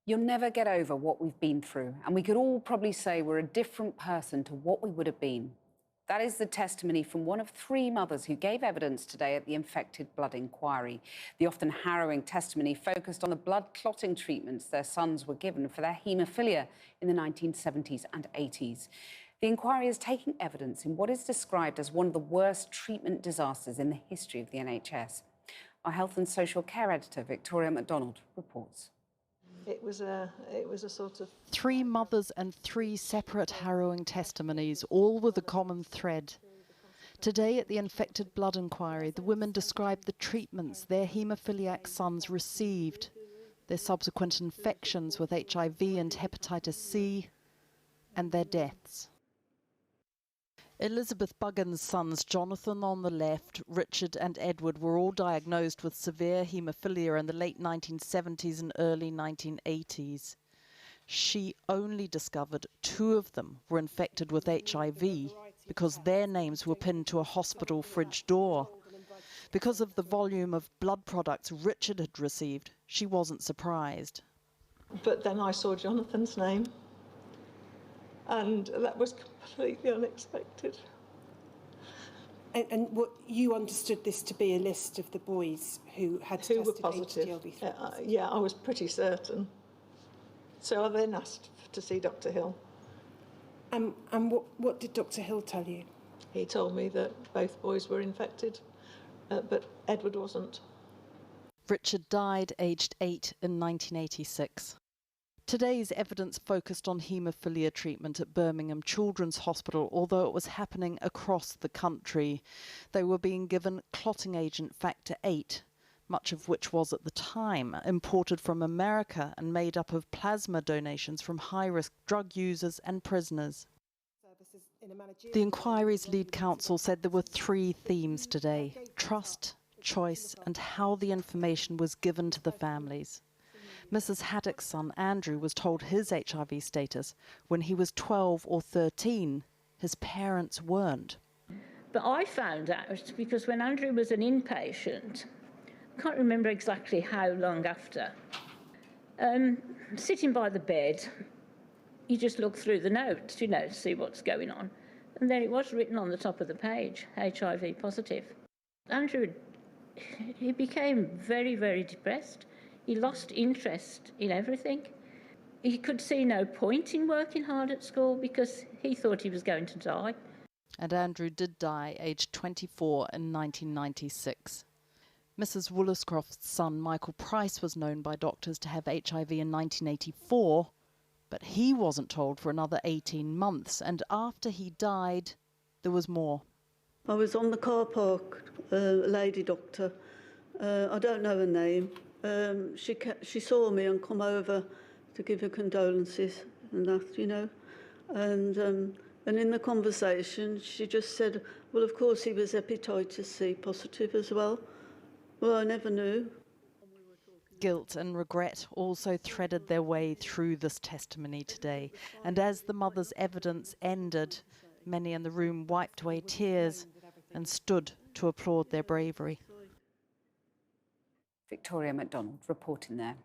You'll never get over what we've been through, and we could all probably say we're a different person to what we would have been. That is the testimony from one of three mothers who gave evidence today at the Infected Blood Inquiry. The often harrowing testimony focused on the blood clotting treatments their sons were given for their haemophilia in the 1970s and 80s. The inquiry is taking evidence in what is described as one of the worst treatment disasters in the history of the NHS. Our health and social care editor, Victoria Macdonald, reports. It was a sort of... Three mothers and three separate harrowing testimonies, all with a common thread. Today at the Infected Blood Inquiry, the women described the treatments their haemophiliac sons received, their subsequent infections with HIV and Hepatitis C, and their deaths. Elizabeth Buggan's sons, Jonathan on the left, Richard and Edward, were all diagnosed with severe haemophilia in the late 1970s and early 1980s. She only discovered two of them were infected with HIV because their names were pinned to a hospital fridge door. Because of the volume of blood products Richard had received, she wasn't surprised. But then I saw Jonathan's name, and that was completely unexpected. And what you understood this to be a list of the boys who had tested were positive. HIV? Yeah, I was pretty certain. So I then asked to see Dr. Hill. And what did Dr. Hill tell you? He told me that both boys were infected, but Edward wasn't. Richard died aged 8 in 1986. Today's evidence focused on haemophilia treatment at Birmingham Children's Hospital, although it was happening across the country. They were being given clotting agent factor 8, much of which was at the time imported from America and made up of plasma donations from high-risk drug users and prisoners. The inquiry's lead counsel said there were three themes today: trust, choice, and how the information was given to the families. Mrs. Haddock's son, Andrew, was told his HIV status when he was 12 or 13. His parents weren't. But I found out because when Andrew was an inpatient, I can't remember exactly how long after, sitting by the bed, you just look through the notes, to see what's going on. And there it was written on the top of the page, HIV positive. Andrew, he became very, very depressed. He lost interest in everything. He could see no point in working hard at school because he thought he was going to die. And Andrew did die aged 24 in 1996. Mrs. Woolliscroft's son, Michael Price, was known by doctors to have HIV in 1984, but he wasn't told for another 18 months. And after he died, there was more. I was on the car park, a lady doctor, I don't know her name. She saw me and come over to give her condolences and that, and in the conversation she just said, well, of course he was hepatitis C positive as well. Well, I never knew. Guilt and regret also threaded their way through this testimony today, and as the mother's evidence ended, many in the room wiped away tears and stood to applaud their bravery. Victoria Macdonald reporting there.